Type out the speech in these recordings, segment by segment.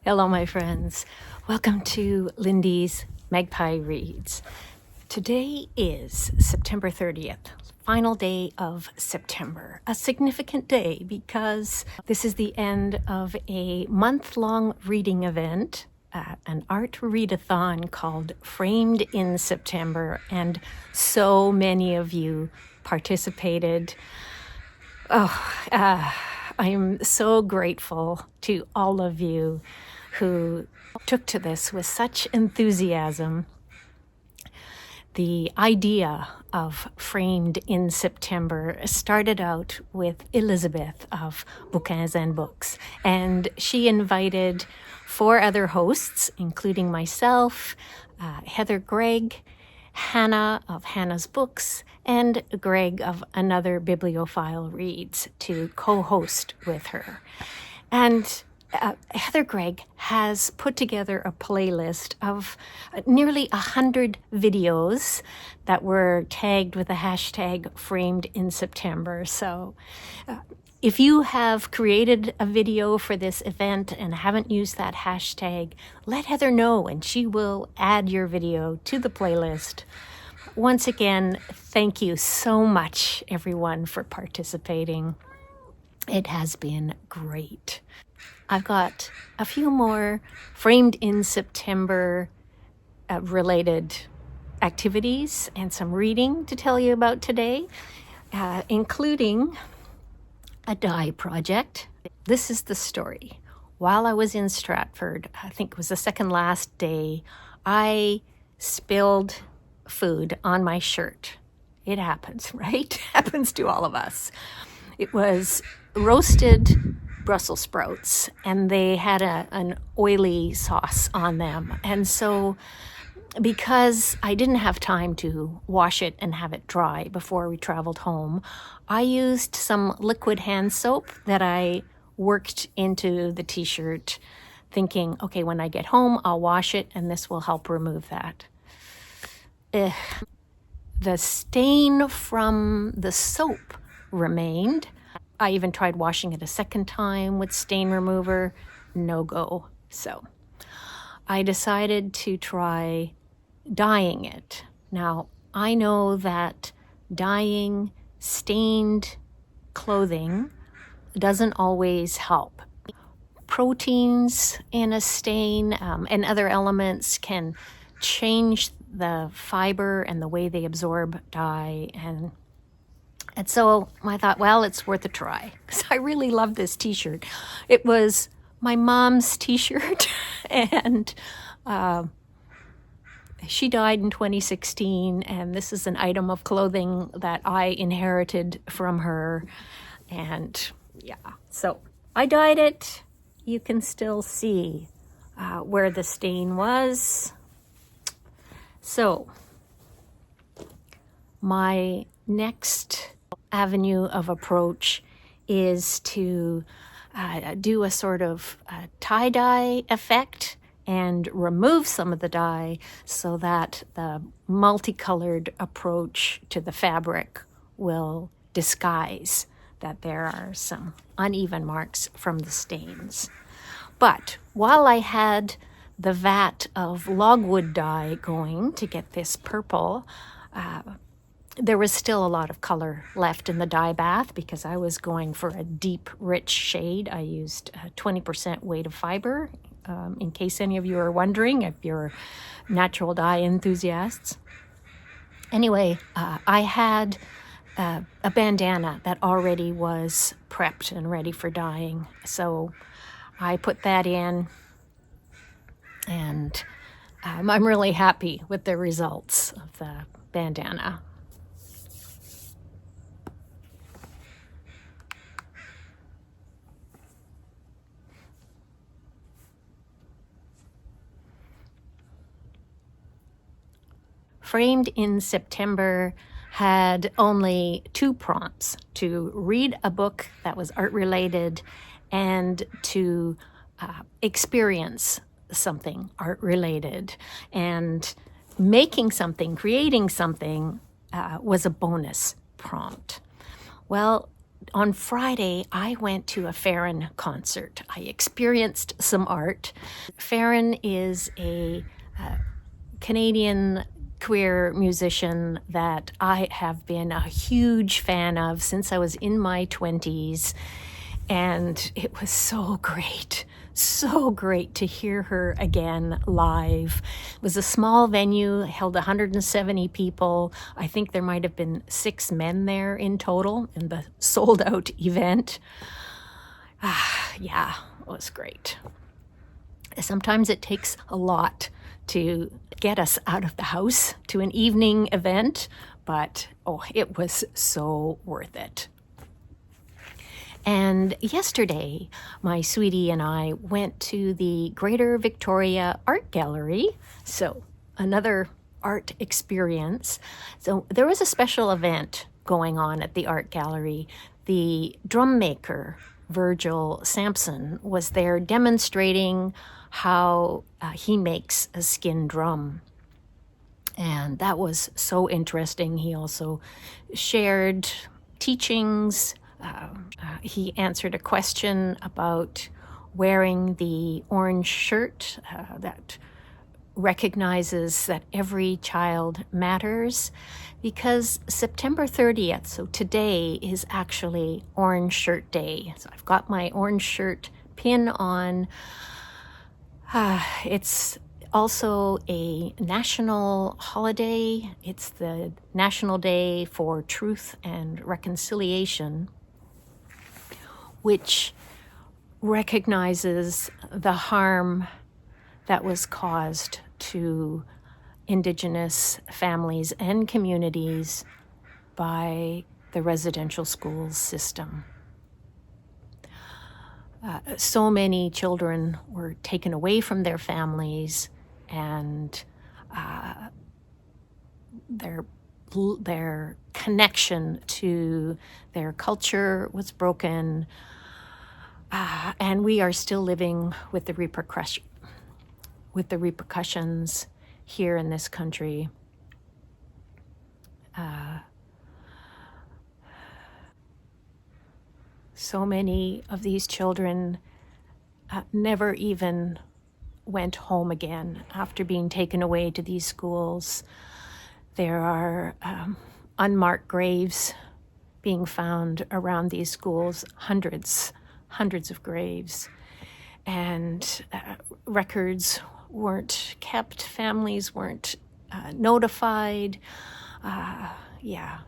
Hello, my friends. Welcome to Lindy's Magpie Reads. Today is September 30th, final day of September. A significant day because this is the end of a month-long reading event, an art readathon called Framed in September, and so many of you participated. I'm so grateful to all of you who took to this with such enthusiasm. The idea of Framed in September started out with Elizabeth of Bouquins and Books, and she invited 4 other hosts, including myself, Heather Gregg, Hannah of Hannah's Books, and Greg of Another Bibliophile Reads to co-host with her. And Heather Gregg has put together a playlist of nearly 100 videos that were tagged with the hashtag Framed in September. So if you have created a video for this event and haven't used that hashtag, let Heather know and she will add your video to the playlist. Once again, thank you so much, everyone, for participating. It has been great. I've got a few more Framed in September related activities and some reading to tell you about today, including a dye project. This is the story. While I was in Stratford, I think it was the second last day, I spilled food on my shirt. It happens, right? Happens to all of us. It was roasted Brussels sprouts, and they had an oily sauce on them. And so because I didn't have time to wash it and have it dry before we traveled home, I used some liquid hand soap that I worked into the t-shirt, thinking, okay, when I get home, I'll wash it and this will help remove that. The stain from the soap remained. I even tried washing it a second time with stain remover. No go. So I decided to try dyeing it. Now, I know that dyeing stained clothing doesn't always help. Proteins in a stain and other elements can change the fiber and the way they absorb dye. And so I thought, well, it's worth a try, because I really love this t-shirt. It was my mom's t-shirt, and she died in 2016, and this is an item of clothing that I inherited from her. And yeah, so I dyed it. You can still see where the stain was. So my next avenue of approach is to do a sort of tie-dye effect and remove some of the dye so that the multicolored approach to the fabric will disguise that there are some uneven marks from the stains. But while I had the vat of Logwood dye going to get this purple, there was still a lot of color left in the dye bath because I was going for a deep, rich shade. I used 20% weight of fiber, in case any of you are wondering if you're natural dye enthusiasts. Anyway, I had a bandana that already was prepped and ready for dyeing. So I put that in, and I'm really happy with the results of the bandana. Framed in September had only 2 prompts: to read a book that was art-related and to experience something art-related. And making something, creating something was a bonus prompt. Well, on Friday, I went to a Phang concert. I experienced some art. Phang is a Canadian queer musician that I have been a huge fan of since I was in my 20s. And it was so great to hear her again live. It was a small venue, held 170 people. I think there might have been 6 men there in total in the sold-out event. Yeah, it was great. Sometimes it takes a lot to get us out of the house to an evening event, but it was so worth it. And yesterday, my sweetie and I went to the Greater Victoria Art Gallery, so another art experience. So there was a special event going on at the art gallery. The drum maker, Virgil Sampson, was there demonstrating how he makes a skin drum. And that was so interesting. He also shared teachings. He answered a question about wearing the orange shirt that recognizes that every child matters, because September 30th, so today, is actually Orange Shirt Day. So I've got my orange shirt pin on. It's also a national holiday. It's the National Day for Truth and Reconciliation, which recognizes the harm that was caused to Indigenous families and communities by the residential school system. So many children were taken away from their families, and their connection to their culture was broken, and we are still living with the repercussions here in this country. So many of these children never even went home again after being taken away to these schools. There are unmarked graves being found around these schools, hundreds of graves. And records weren't kept, families weren't notified.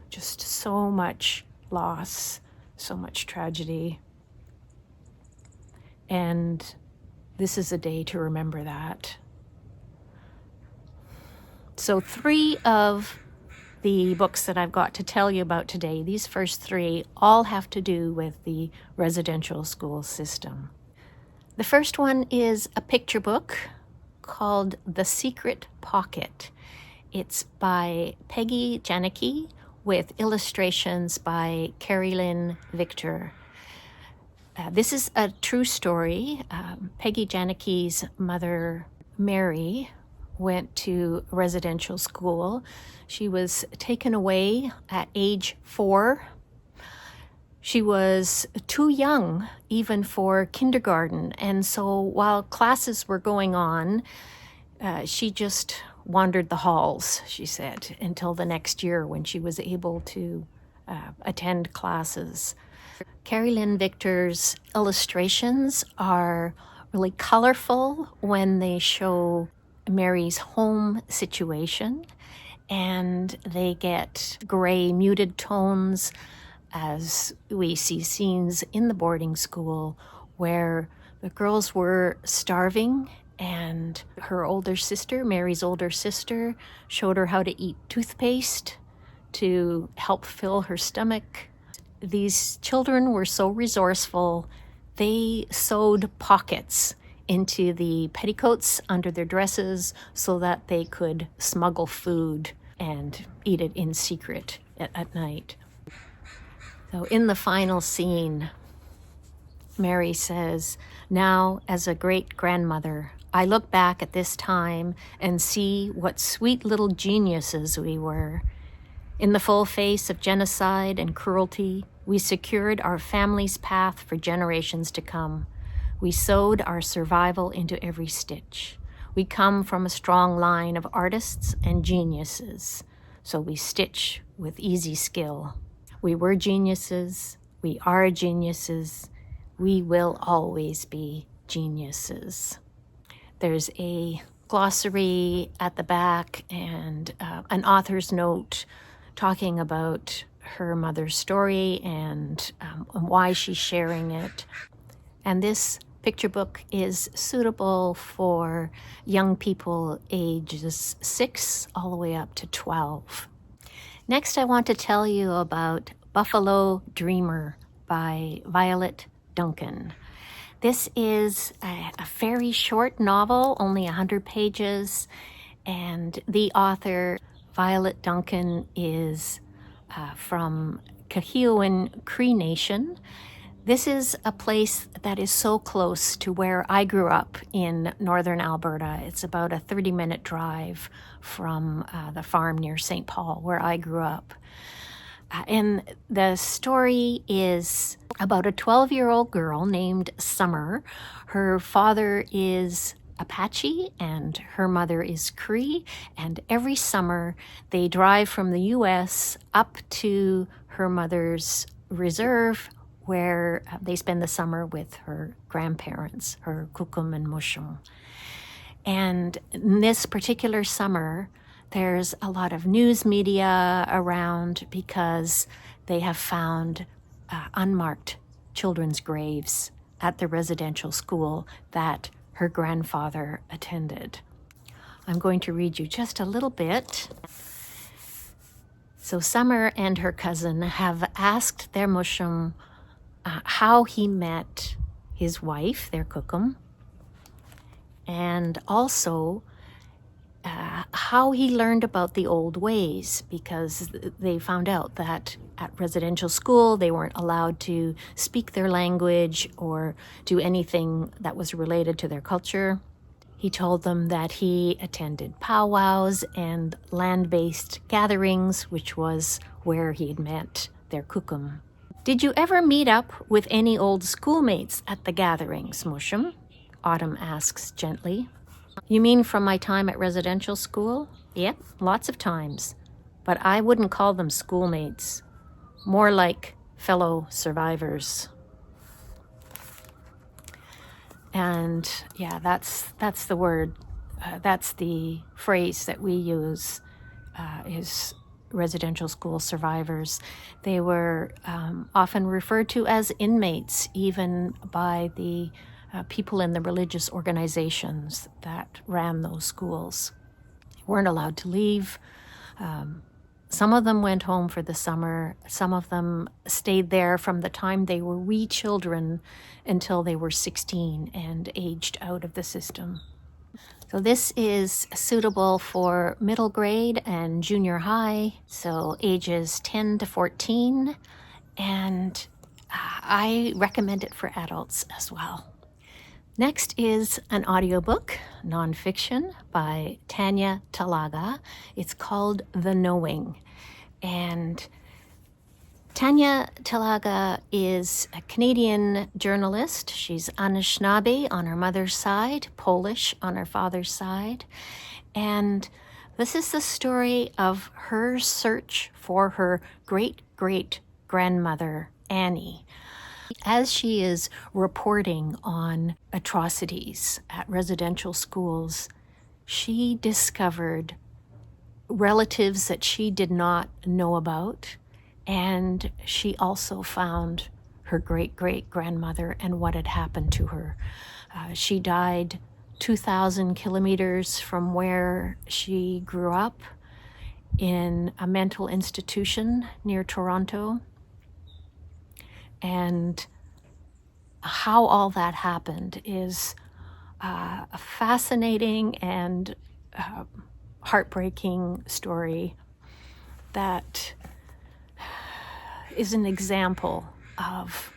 Just so much loss, so much tragedy. And this is a day to remember that. So 3 of the books that I've got to tell you about today, these first 3, all have to do with the residential school system. The first one is a picture book called The Secret Pocket. It's by Peggy Janicki with illustrations by Carrielynn Victor. This is a true story. Peggy Janicki's mother, Mary, went to residential school. She was taken away at age 4. She was too young even for kindergarten, and so while classes were going on, she just wandered the halls, she said, until the next year when she was able to attend classes. Carrielynn Victor's illustrations are really colorful when they show Mary's home situation, and they get gray muted tones as we see scenes in the boarding school where the girls were starving, and her older sister, Mary's older sister, showed her how to eat toothpaste to help fill her stomach. These children were so resourceful, they sewed pockets into the petticoats under their dresses so that they could smuggle food and eat it in secret at night. So in the final scene, Mary says, "Now, as a great-grandmother, I look back at this time and see what sweet little geniuses we were. In the full face of genocide and cruelty, We secured our family's path for generations to come. We sewed our survival into every stitch. We come from a strong line of artists and geniuses, so we stitch with easy skill. We were geniuses. We are geniuses. We will always be geniuses. There's a glossary at the back and an author's note talking about her mother's story and why she's sharing it. And this picture book is suitable for young people ages 6 all the way up to 12. Next, I want to tell you about Buffalo Dreamer by Violet Duncan. This is a very short novel, only 100 pages, and the author, Violet Duncan, is from Carrielynn Cree Nation. This is a place that is so close to where I grew up in northern Alberta. It's about a 30-minute drive from the farm near St. Paul, where I grew up. And the story is about a 12-year-old girl named Summer. Her father is Apache and her mother is Cree, and every summer they drive from the U.S. up to her mother's reserve where they spend the summer with her grandparents, her kukum and mushum. And in this particular summer, there's a lot of news media around because they have found unmarked children's graves at the residential school that her grandfather attended. I'm going to read you just a little bit. So Summer and her cousin have asked their mushum how he met his wife, their kukum, and also how he learned about the old ways, because they found out that at residential school they weren't allowed to speak their language or do anything that was related to their culture. He told them that he attended powwows and land-based gatherings, which was where he had met their kukum. Did you ever meet up with any old schoolmates at the gatherings, mushum? Autumn asks gently. You mean from my time at residential school? Yep, lots of times. But I wouldn't call them schoolmates. More like fellow survivors. And yeah, that's the word. That's the phrase that we use is residential school survivors. They were often referred to as inmates, even by the people in the religious organizations that ran those schools. They weren't allowed to leave. Some of them went home for the summer. Some of them stayed there from the time they were wee children until they were 16 and aged out of the system. So this is suitable for middle grade and junior high, so ages 10 to 14, and I recommend it for adults as well. Next is an audiobook, nonfiction, by Tanya Talaga. It's called The Knowing. And Tanya Talaga is a Canadian journalist. She's Anishnaabe on her mother's side, Polish on her father's side. And this is the story of her search for her great-great-grandmother, Annie. As she is reporting on atrocities at residential schools, she discovered relatives that she did not know about, and she also found her great-great-grandmother and what had happened to her. She died 2,000 kilometers from where she grew up in a mental institution near Toronto. And how all that happened is a fascinating and heartbreaking story that is an example of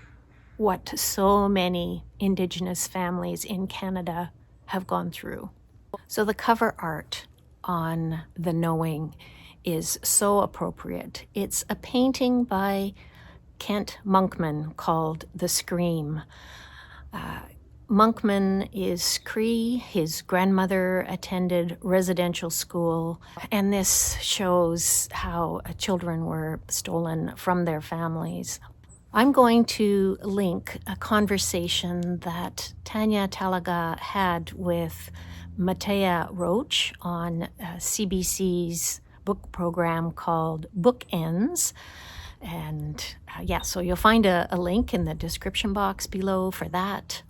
what so many Indigenous families in Canada have gone through. So the cover art on The Knowing is so appropriate. It's a painting by Kent Monkman called The Scream. Monkman is Cree. His grandmother attended residential school, and this shows how children were stolen from their families. I'm going to link a conversation that Tanya Talaga had with Matea Roach on CBC's book program called Bookends. And so you'll find a link in the description box below for that.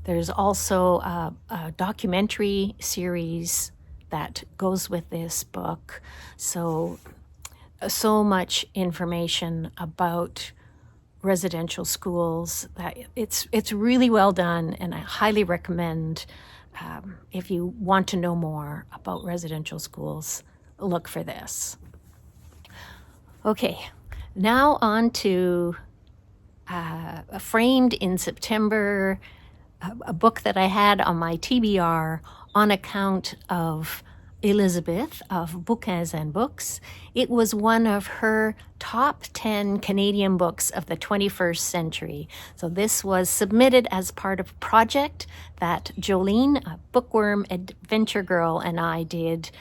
There's also a documentary series that goes with this book. So much information about residential schools that it's really well done, and I highly recommend if you want to know more about residential schools, look for this. Okay, now on to Framed in September, a book that I had on my TBR on account of Elizabeth of Bouquins and Books. It was one of her top 10 Canadian books of the 21st century. So this was submitted as part of a project that Jolene, a bookworm adventure girl, and I did,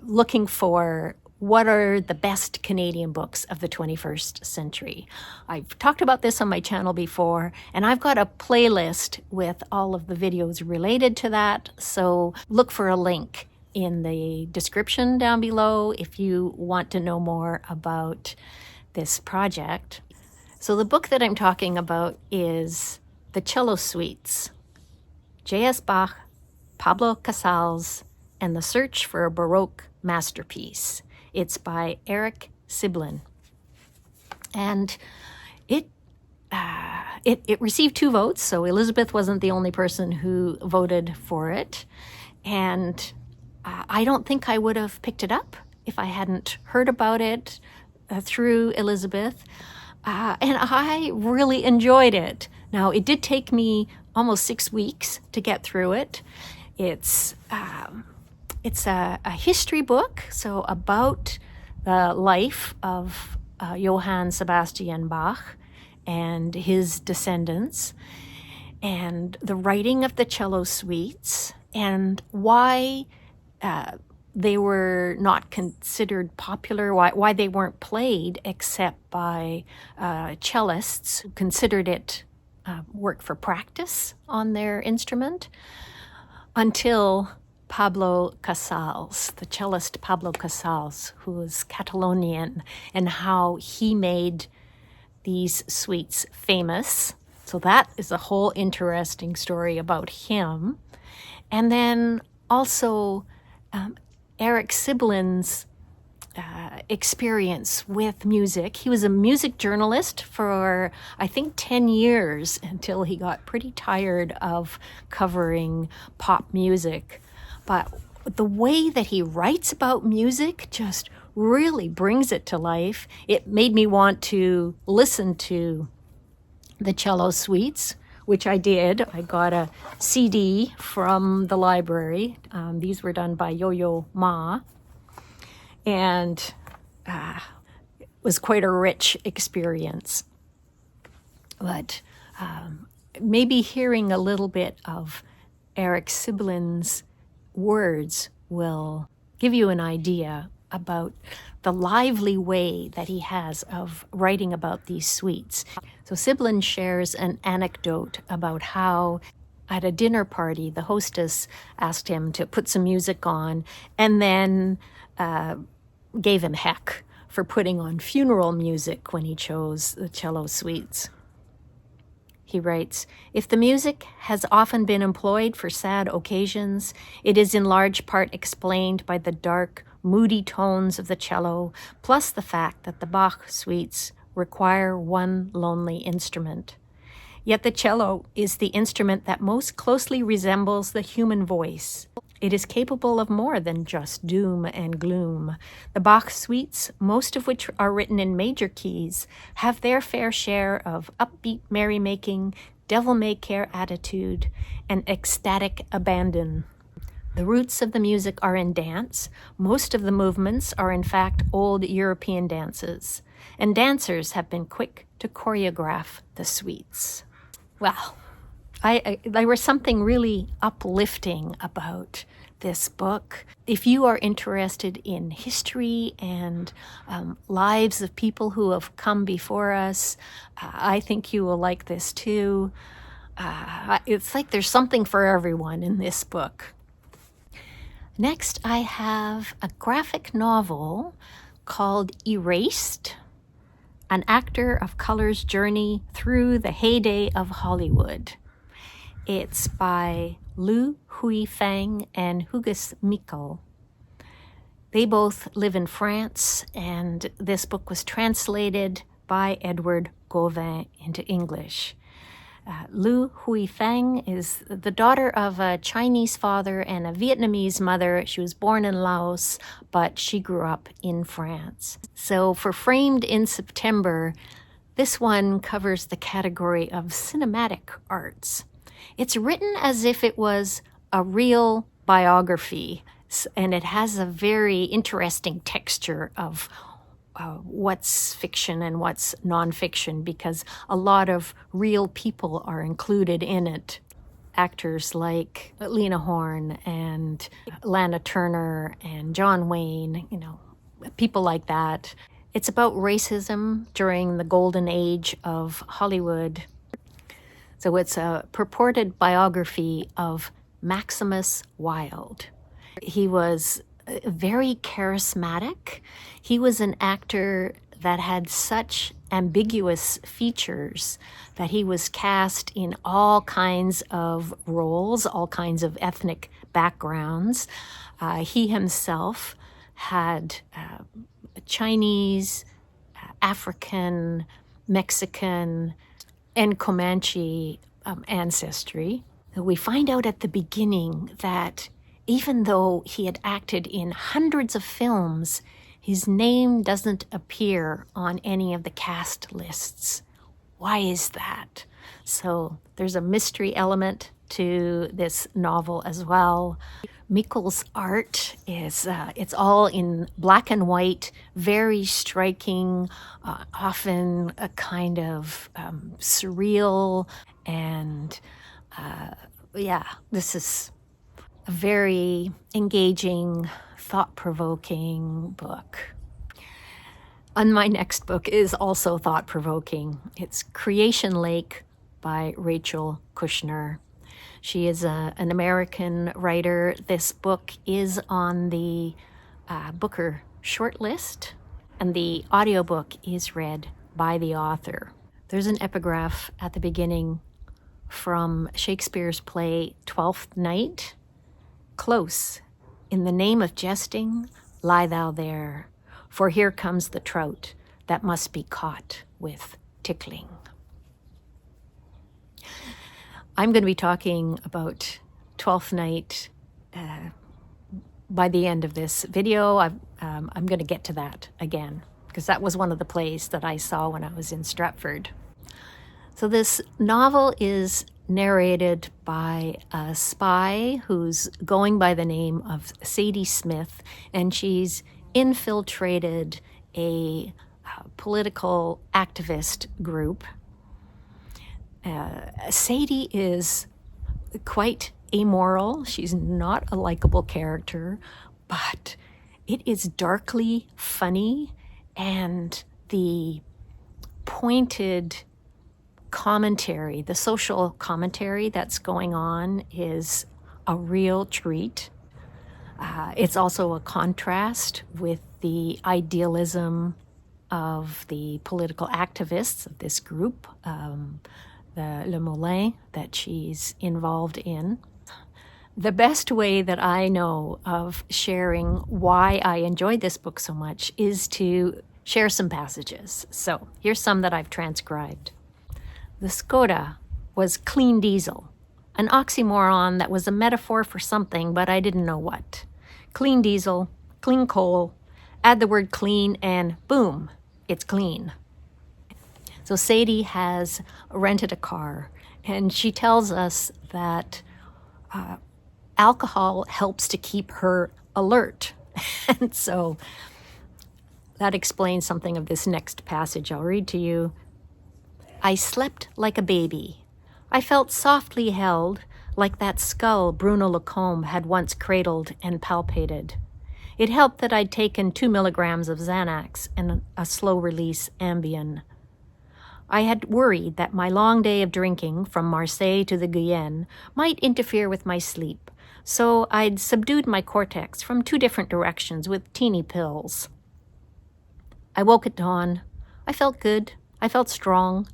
looking for what are the best Canadian books of the 21st century. I've talked about this on my channel before, and I've got a playlist with all of the videos related to that, so look for a link in the description down below if you want to know more about this project. So the book that I'm talking about is The Cello Suites, J.S. Bach, Pablo Casals, and the Search for a Baroque Masterpiece. It's by Eric Siblin. And it received 2 votes, so Elizabeth wasn't the only person who voted for it. And I don't think I would have picked it up if I hadn't heard about it through Elizabeth. And I really enjoyed it. Now, it did take me almost 6 weeks to get through it. It's a history book, so about the life of Johann Sebastian Bach and his descendants, and the writing of the cello suites, and why they were not considered popular, why they weren't played except by cellists who considered it work for practice on their instrument, until Pablo Casals, the cellist Pablo Casals, who was Catalonian, and how he made these suites famous. So that is a whole interesting story about him. And then also Eric Siblin's experience with music. He was a music journalist for, I think, 10 years until he got pretty tired of covering pop music. But the way that he writes about music just really brings it to life. It made me want to listen to the cello suites, which I did. I got a CD from the library. These were done by Yo-Yo Ma. And it was quite a rich experience. But maybe hearing a little bit of Eric Siblin's words will give you an idea about the lively way that he has of writing about these suites. So Siblin shares an anecdote about how at a dinner party, the hostess asked him to put some music on, and then gave him heck for putting on funeral music when he chose the cello suites. He writes, "If the music has often been employed for sad occasions, it is in large part explained by the dark, moody tones of the cello, plus the fact that the Bach suites require one lonely instrument. Yet the cello is the instrument that most closely resembles the human voice. It is capable of more than just doom and gloom. The Bach suites, most of which are written in major keys, have their fair share of upbeat merrymaking, devil-may-care attitude, and ecstatic abandon. The roots of the music are in dance. Most of the movements are in fact old European dances, and dancers have been quick to choreograph the suites. Well, there was something really uplifting about this book. If you are interested in history and lives of people who have come before us, I think you will like this too. It's like there's something for everyone in this book. Next, I have a graphic novel called Erased, an actor of color's journey through the heyday of Hollywood. It's by Lu Hui Phang and Hugues Micol. They both live in France, and this book was translated by Edward Gauvin into English. Lu Hui Phang is the daughter of a Chinese father and a Vietnamese mother. She was born in Laos, but she grew up in France. So for Framed in September, this one covers the category of cinematic arts. It's written as if it was a real biography, and it has a very interesting texture of what's fiction and what's nonfiction, because a lot of real people are included in it. Actors like Lena Horne and Lana Turner and John Wayne, people like that. It's about racism during the golden age of Hollywood. So it's a purported biography of Maximus Wilde. He was very charismatic. He was an actor that had such ambiguous features that he was cast in all kinds of roles, all kinds of ethnic backgrounds. He himself had Chinese, African, Mexican, and Comanche ancestry. We find out at the beginning that even though he had acted in hundreds of films, his name doesn't appear on any of the cast lists. Why is that? So there's a mystery element to this novel as well. Micol's art is, it's all in black and white, very striking, often a kind of surreal, and this is a very engaging, thought-provoking book. And my next book is also thought-provoking. It's Creation Lake by Rachel Kushner. She is an American writer. This book is on the Booker shortlist, and the audiobook is read by the author. There's an epigraph at the beginning from Shakespeare's play Twelfth Night. Close, in the name of jesting, lie thou there, for here comes the trout that must be caught with tickling. I'm going to be talking about Twelfth Night by the end of this video. I'm going to get to that again, because that was one of the plays that I saw when I was in Stratford. So this novel is narrated by a spy who's going by the name of Sadie Smith, and she's infiltrated a political activist group. Sadie is quite amoral. She's not a likable character, but it is darkly funny, and the pointed commentary, the social commentary that's going on, is a real treat. It's also a contrast with the idealism of the political activists of this group, the Le Moulin that she's involved in. The best way that I know of sharing why I enjoyed this book so much is to share some passages. So here's some that I've transcribed. The Skoda was clean diesel, an oxymoron that was a metaphor for something, but I didn't know what. Clean diesel, clean coal, add the word clean, and boom, it's clean. So Sadie has rented a car, and she tells us that alcohol helps to keep her alert. And so that explains something of this next passage I'll read to you. I slept like a baby. I felt softly held, like that skull Bruno Lacombe had once cradled and palpated. It helped that I'd taken 2 milligrams of Xanax and a slow-release Ambien. I had worried that my long day of drinking from Marseille to the Guyenne might interfere with my sleep, so I'd subdued my cortex from 2 different directions with teeny pills. I woke at dawn. I felt good. I felt strong.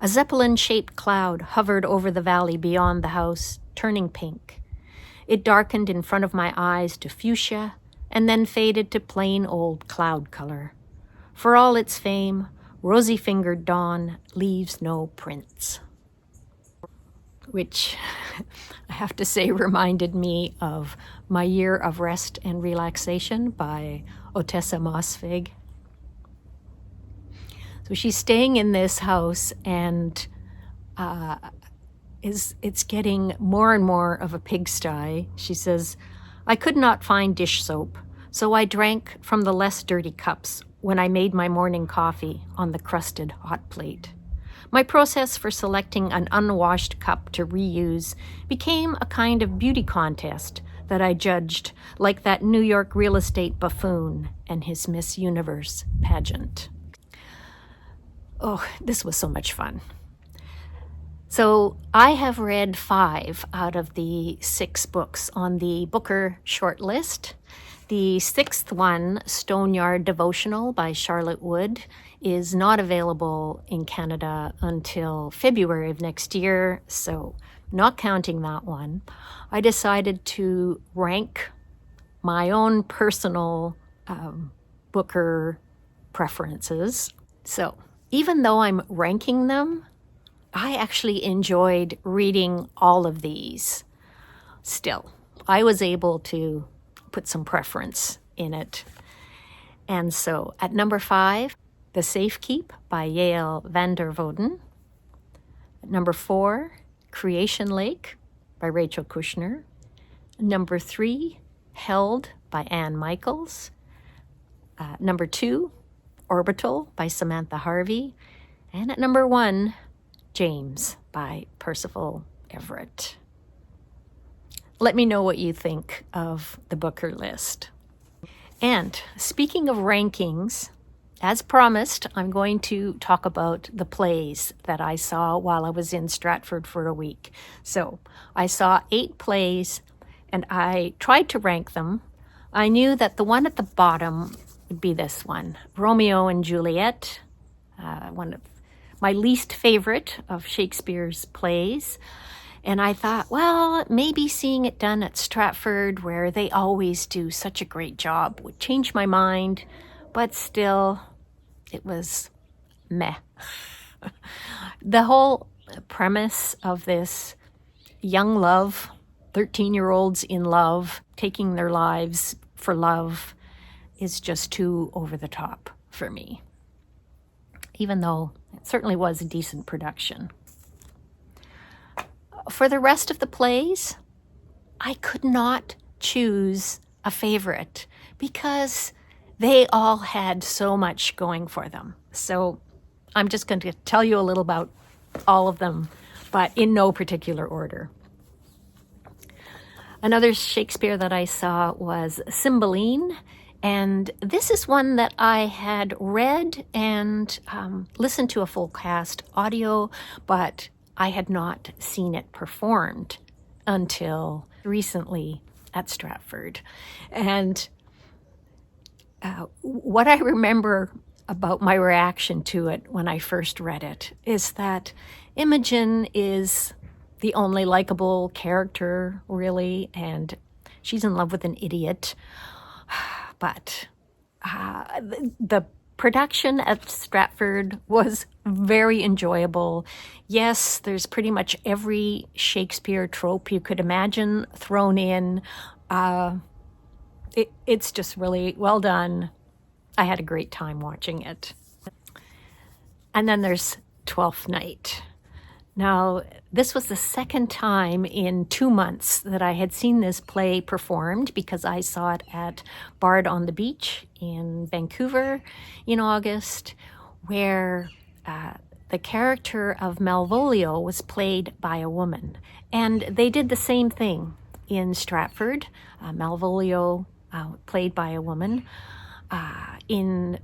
A zeppelin-shaped cloud hovered over the valley beyond the house, turning pink. It darkened in front of my eyes to fuchsia, and then faded to plain old cloud color. For all its fame, rosy-fingered dawn leaves no prints. Which, I have to say, reminded me of My Year of Rest and Relaxation by Ottessa Mossvig. So she's staying in this house, and it's getting more and more of a pigsty. She says, I could not find dish soap, so I drank from the less dirty cups when I made my morning coffee on the crusted hot plate. My process for selecting an unwashed cup to reuse became a kind of beauty contest that I judged, like that New York real estate buffoon and his Miss Universe pageant. Oh, this was so much fun. So I have read 5 out of the 6 books on the Booker shortlist. The 6th one, Stoneyard Devotional by Charlotte Wood, is not available in Canada until February of next year, so not counting that one. I decided to rank my own personal Booker preferences. So even though I'm ranking them, I actually enjoyed reading all of these. Still, I was able to put some preference in it. And so at number 5, The Safekeep by Yael van der Voden. At number 4, Creation Lake by Rachel Kushner. Number 3, Held by Anne Michaels. Number 2, Orbital by Samantha Harvey. And at number 1, James by Percival Everett. Let me know what you think of the Booker list. And speaking of rankings, as promised, I'm going to talk about the plays that I saw while I was in Stratford for a week. So I saw 8 plays, and I tried to rank them. I knew that the one at the bottom would be this one, Romeo and Juliet, one of my least favorite of Shakespeare's plays. And I thought, well, maybe seeing it done at Stratford, where they always do such a great job, would change my mind. But still, it was meh. The whole premise of this young love, 13-year-olds in love, taking their lives for love, is just too over the top for me, even though it certainly was a decent production. For the rest of the plays, I could not choose a favorite because they all had so much going for them. So I'm just going to tell you a little about all of them, but in no particular order. Another Shakespeare that I saw was Cymbeline, and this is one that I had read and listened to a full cast audio, but I had not seen it performed until recently at Stratford. And what I remember about my reaction to it when I first read it is that Imogen is the only likable character, really, and she's in love with an idiot. But the production at Stratford was very enjoyable. Yes, there's pretty much every Shakespeare trope you could imagine thrown in. It's just really well done. I had a great time watching it. And then there's Twelfth Night. Now, this was the second time in 2 months that I had seen this play performed, because I saw it at Bard on the Beach in Vancouver in August, where the character of Malvolio was played by a woman. And they did the same thing in Stratford. Malvolio played by a woman. In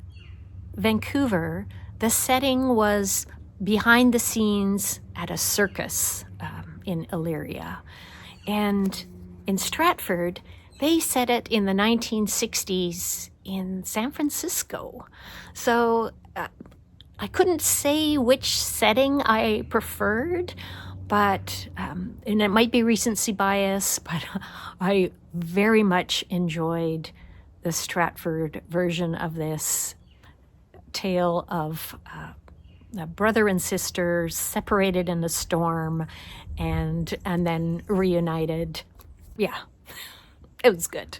Vancouver, the setting was behind the scenes at a circus in Illyria. And in Stratford, they set it in the 1960s in San Francisco. So I couldn't say which setting I preferred, but, and it might be recency bias, but I very much enjoyed the Stratford version of this tale of a brother and sister separated in a storm and then reunited. Yeah, it was good.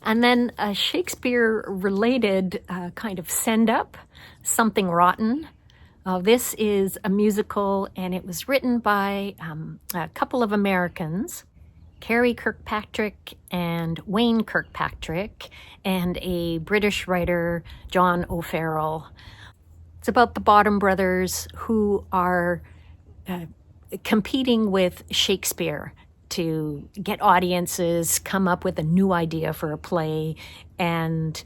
And then a Shakespeare-related kind of send-up, Something Rotten. This is a musical, and it was written by a couple of Americans, Carrie Kirkpatrick and Wayne Kirkpatrick, and a British writer, John O'Farrell. It's about the Bottom brothers who are competing with Shakespeare to get audiences, come up with a new idea for a play, and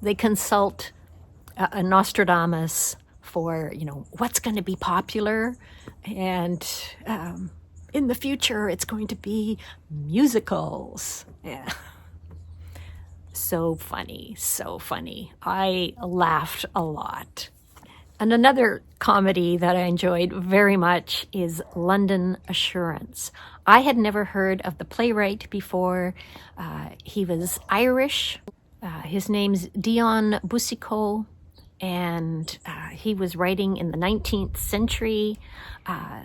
they consult a Nostradamus for, what's going to be popular, and in the future, it's going to be musicals. Yeah. So funny, so funny. I laughed a lot. And another comedy that I enjoyed very much is London Assurance. I had never heard of the playwright before. He was Irish. His name's Dion Boucicault, and he was writing in the 19th century.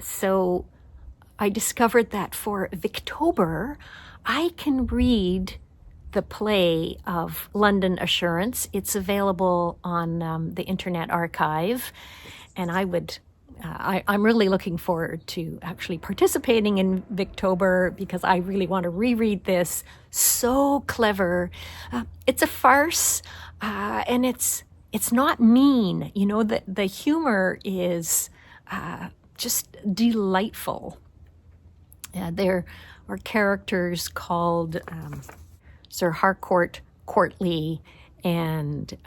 So I discovered that for Victober, I can read the play of London Assurance. It's available on the Internet Archive, and I'm really looking forward to actually participating in Victober because I really want to reread this. So clever. It's a farce, and it's not mean. The humor is just delightful. There are characters called Sir Harcourt Courtly and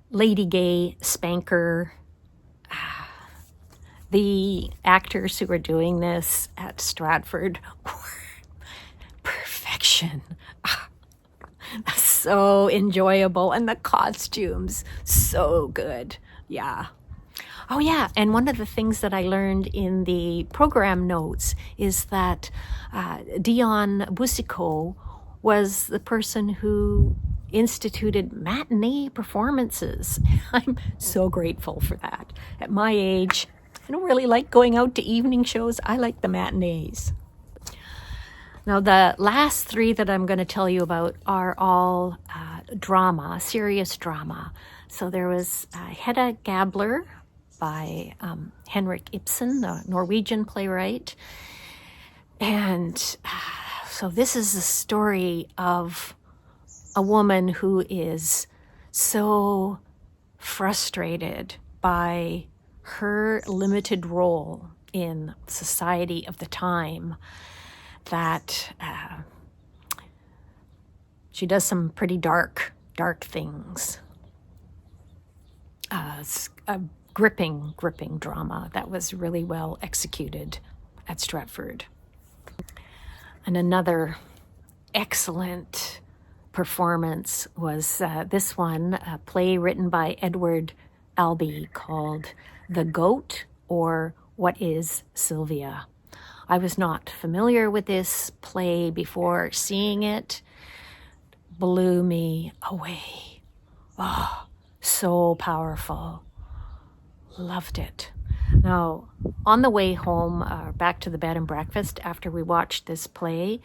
Lady Gay Spanker. The actors who are doing this at Stratford were perfection. So enjoyable, and the costumes so good. Yeah. Oh yeah, and one of the things that I learned in the program notes is that Dion Boucicault was the person who instituted matinee performances. I'm so grateful for that. At my age, I don't really like going out to evening shows. I like the matinees. Now, the last three that I'm going to tell you about are all drama, serious drama. So there was Hedda Gabler by Henrik Ibsen, the Norwegian playwright. And so this is the story of a woman who is so frustrated by her limited role in society of the time that she does some pretty dark things. It's a gripping drama that was really well executed at Stratford. And another excellent performance was this one, a play written by Edward Albee called The Goat, or What is Sylvia? I was not familiar with this play before seeing it. Blew me away. Oh, so powerful. Loved it. Now, on the way home, back to the bed and breakfast after we watched this play,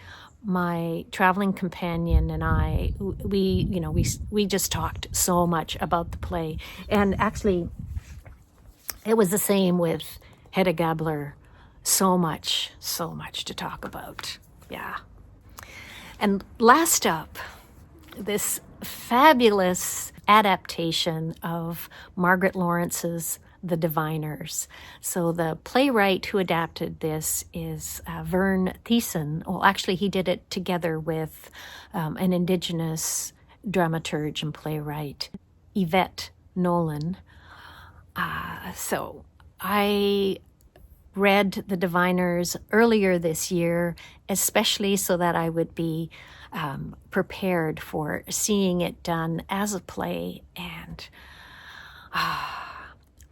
my traveling companion and I, we just talked so much about the play. And actually, it was the same with Hedda Gabler. So much to talk about. Yeah. And last up, this fabulous adaptation of Margaret Lawrence's The Diviners. So the playwright who adapted this is Vern Thiessen. Well, actually, he did it together with an Indigenous dramaturge and playwright, Yvette Nolan. So I read The Diviners earlier this year, especially so that I would be prepared for seeing it done as a play. And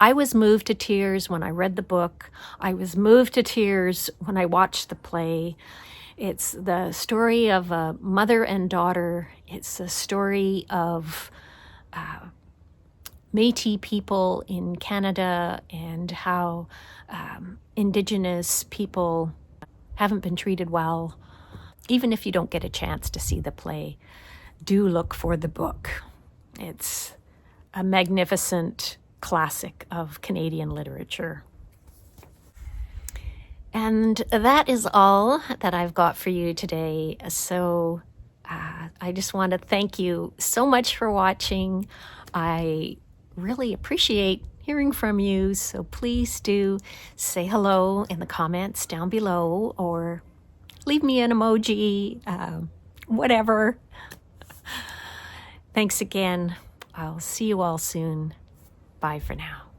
I was moved to tears when I read the book. I was moved to tears when I watched the play. It's the story of a mother and daughter. It's the story of Métis people in Canada and how Indigenous people haven't been treated well. Even if you don't get a chance to see the play, do look for the book. It's a magnificent classic of Canadian literature. And that is all that I've got for you today. So I just want to thank you so much for watching. I really appreciate hearing from you, so please do say hello in the comments down below or leave me an emoji, whatever. Thanks again. I'll see you all soon. Bye for now.